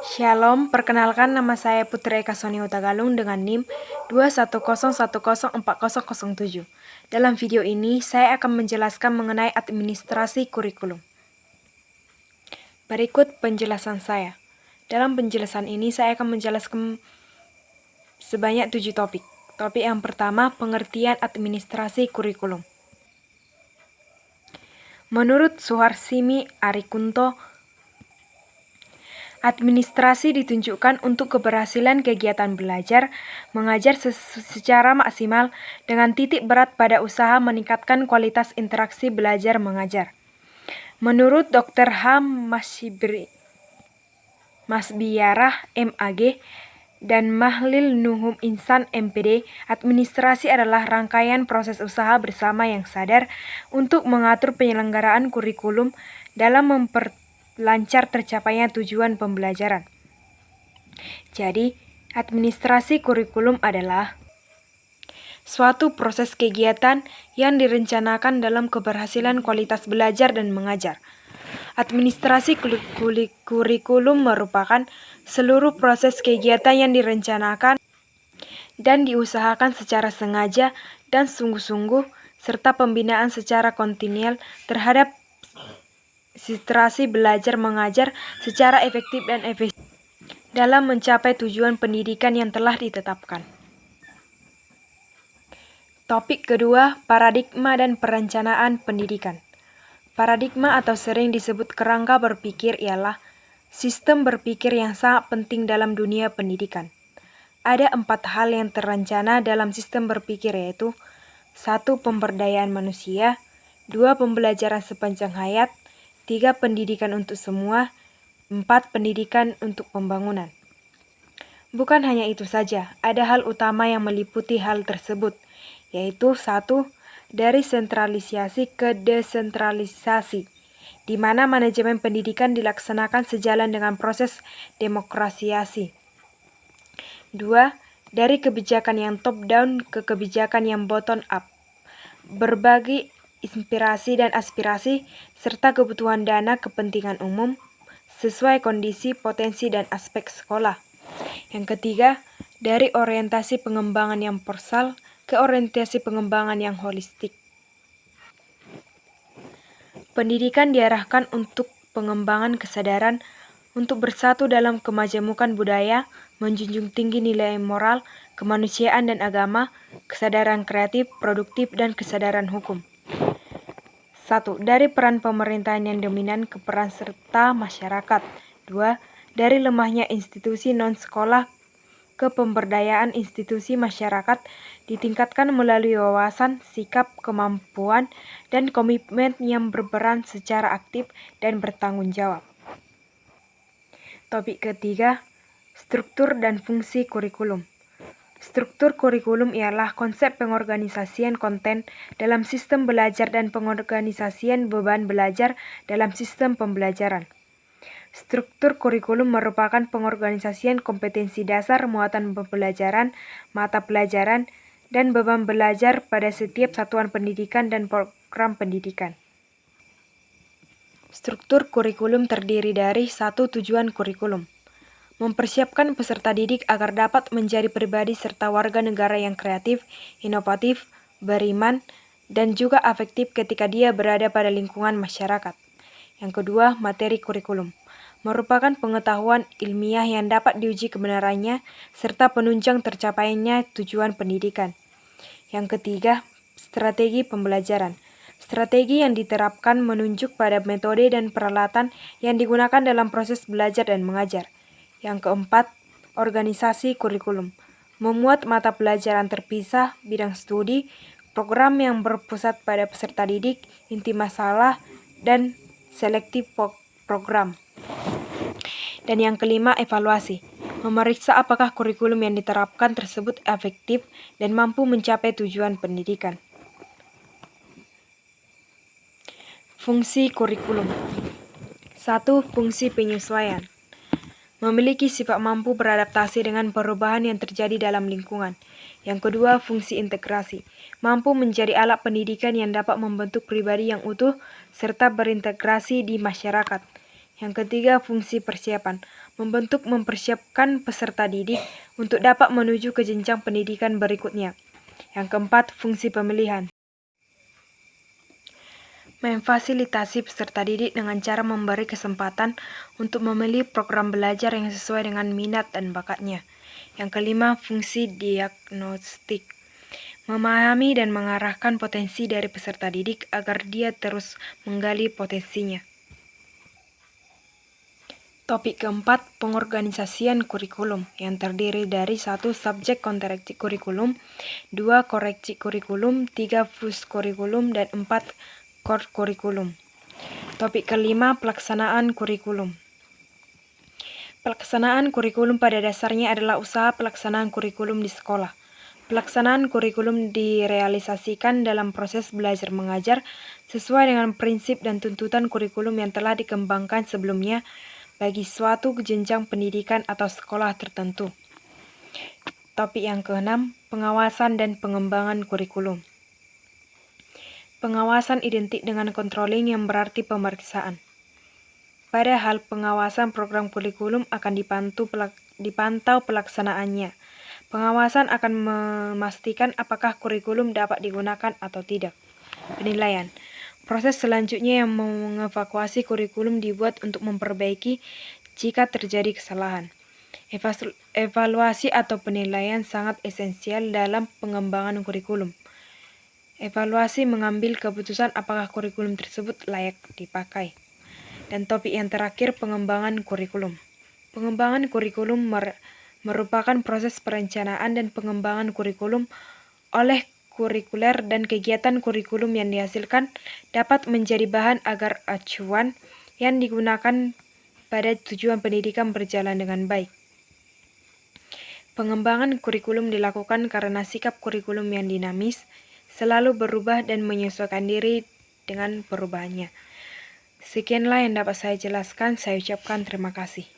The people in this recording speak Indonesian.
Shalom, perkenalkan nama saya Putri Eka Soni Utagalung dengan NIM 210104007. Dalam video ini, saya akan menjelaskan mengenai administrasi kurikulum. Berikut penjelasan saya. Dalam penjelasan ini, saya akan menjelaskan sebanyak 7 topik. Topik yang pertama, pengertian administrasi kurikulum. Menurut Suharsimi Arikunto, administrasi ditunjukkan untuk keberhasilan kegiatan belajar, mengajar secara maksimal dengan titik berat pada usaha meningkatkan kualitas interaksi belajar mengajar. Menurut Dr. H. Masbiarah, MAG, dan Mahlil Nuhum Insan, MPD, administrasi adalah rangkaian proses usaha bersama yang sadar untuk mengatur penyelenggaraan kurikulum dalam lancar tercapainya tujuan pembelajaran. Jadi, administrasi kurikulum adalah suatu proses kegiatan yang direncanakan dalam keberhasilan kualitas belajar dan mengajar. Administrasi kurikulum merupakan seluruh proses kegiatan yang direncanakan dan diusahakan secara sengaja dan sungguh-sungguh, serta pembinaan secara kontinual terhadap situasi belajar mengajar secara efektif dan efisien dalam mencapai tujuan pendidikan yang telah ditetapkan. Topik kedua, paradigma dan perencanaan pendidikan. Paradigma atau sering disebut kerangka berpikir ialah sistem berpikir yang sangat penting dalam dunia pendidikan. Ada 4 hal yang terencana dalam sistem berpikir, yaitu 1. Pemberdayaan manusia, 2. Pembelajaran sepanjang hayat, 3. Pendidikan untuk semua, 4. Pendidikan untuk pembangunan. Bukan hanya itu saja, ada hal utama yang meliputi hal tersebut, yaitu 1. Dari sentralisasi ke desentralisasi, di mana manajemen pendidikan dilaksanakan sejalan dengan proses demokrasiasi. 2. Dari kebijakan yang top-down ke kebijakan yang bottom-up. Berbagi inspirasi dan aspirasi, serta kebutuhan dana kepentingan umum, sesuai kondisi, potensi, dan aspek sekolah. Yang ketiga, dari orientasi pengembangan yang persal ke orientasi pengembangan yang holistik. Pendidikan diarahkan untuk pengembangan kesadaran, untuk bersatu dalam kemajemukan budaya, menjunjung tinggi nilai moral, kemanusiaan dan agama, kesadaran kreatif, produktif, dan kesadaran hukum. 1. Dari peran pemerintahan yang dominan ke peran serta masyarakat. 2. Dari lemahnya institusi non-sekolah ke pemberdayaan institusi masyarakat ditingkatkan melalui wawasan, sikap, kemampuan, dan komitmen yang berperan secara aktif dan bertanggung jawab. Topik ketiga, struktur dan fungsi kurikulum. Struktur kurikulum ialah konsep pengorganisasian konten dalam sistem belajar dan pengorganisasian beban belajar dalam sistem pembelajaran. Struktur kurikulum merupakan pengorganisasian kompetensi dasar, muatan pembelajaran, mata pelajaran, dan beban belajar pada setiap satuan pendidikan dan program pendidikan. Struktur kurikulum terdiri dari 1. Tujuan kurikulum. Mempersiapkan peserta didik agar dapat menjadi pribadi serta warga negara yang kreatif, inovatif, beriman, dan juga afektif ketika dia berada pada lingkungan masyarakat. Yang kedua, materi kurikulum. Merupakan pengetahuan ilmiah yang dapat diuji kebenarannya serta penunjang tercapainya tujuan pendidikan. Yang ketiga, strategi pembelajaran. Strategi yang diterapkan menunjuk pada metode dan peralatan yang digunakan dalam proses belajar dan mengajar. Yang keempat, organisasi kurikulum. Memuat mata pelajaran terpisah, bidang studi, program yang berpusat pada peserta didik, inti masalah, dan selektif program. Dan yang kelima, evaluasi. Memeriksa apakah kurikulum yang diterapkan tersebut efektif dan mampu mencapai tujuan pendidikan. Fungsi kurikulum. 1. Fungsi penyesuaian. Memiliki sifat mampu beradaptasi dengan perubahan yang terjadi dalam lingkungan. Yang kedua, fungsi integrasi. Mampu menjadi alat pendidikan yang dapat membentuk pribadi yang utuh serta berintegrasi di masyarakat. Yang ketiga, fungsi persiapan. mempersiapkan peserta didik untuk dapat menuju ke jenjang pendidikan berikutnya. Yang keempat, fungsi pemilihan. Memfasilitasi peserta didik dengan cara memberi kesempatan untuk memilih program belajar yang sesuai dengan minat dan bakatnya. Yang kelima, fungsi diagnostik. Memahami dan mengarahkan potensi dari peserta didik agar dia terus menggali potensinya. Topik keempat, pengorganisasian kurikulum yang terdiri dari 1. Subjek koreksi kurikulum, 2. Koreksi kurikulum, 3. Fus kurikulum, dan 4. Core kurikulum. Topik kelima, pelaksanaan kurikulum. Pelaksanaan kurikulum pada dasarnya adalah usaha pelaksanaan kurikulum di sekolah. Pelaksanaan kurikulum direalisasikan dalam proses belajar mengajar sesuai dengan prinsip dan tuntutan kurikulum yang telah dikembangkan sebelumnya bagi suatu jenjang pendidikan atau sekolah tertentu. Topik yang keenam, pengawasan dan pengembangan kurikulum. Pengawasan identik dengan controlling yang berarti pemeriksaan. Padahal pengawasan program kurikulum akan dipantau pelaksanaannya. Pengawasan akan memastikan apakah kurikulum dapat digunakan atau tidak. Penilaian. Proses selanjutnya yang mengevaluasi kurikulum dibuat untuk memperbaiki jika terjadi kesalahan. Evaluasi atau penilaian sangat esensial dalam pengembangan kurikulum. Evaluasi mengambil keputusan apakah kurikulum tersebut layak dipakai. Dan topik yang terakhir, pengembangan kurikulum. Pengembangan kurikulum merupakan proses perencanaan dan pengembangan kurikulum oleh kurikuler dan kegiatan kurikulum yang dihasilkan dapat menjadi bahan agar acuan yang digunakan pada tujuan pendidikan berjalan dengan baik. Pengembangan kurikulum dilakukan karena sikap kurikulum yang dinamis, selalu berubah dan menyesuaikan diri dengan perubahannya. Sekianlah yang dapat saya jelaskan. Saya ucapkan terima kasih.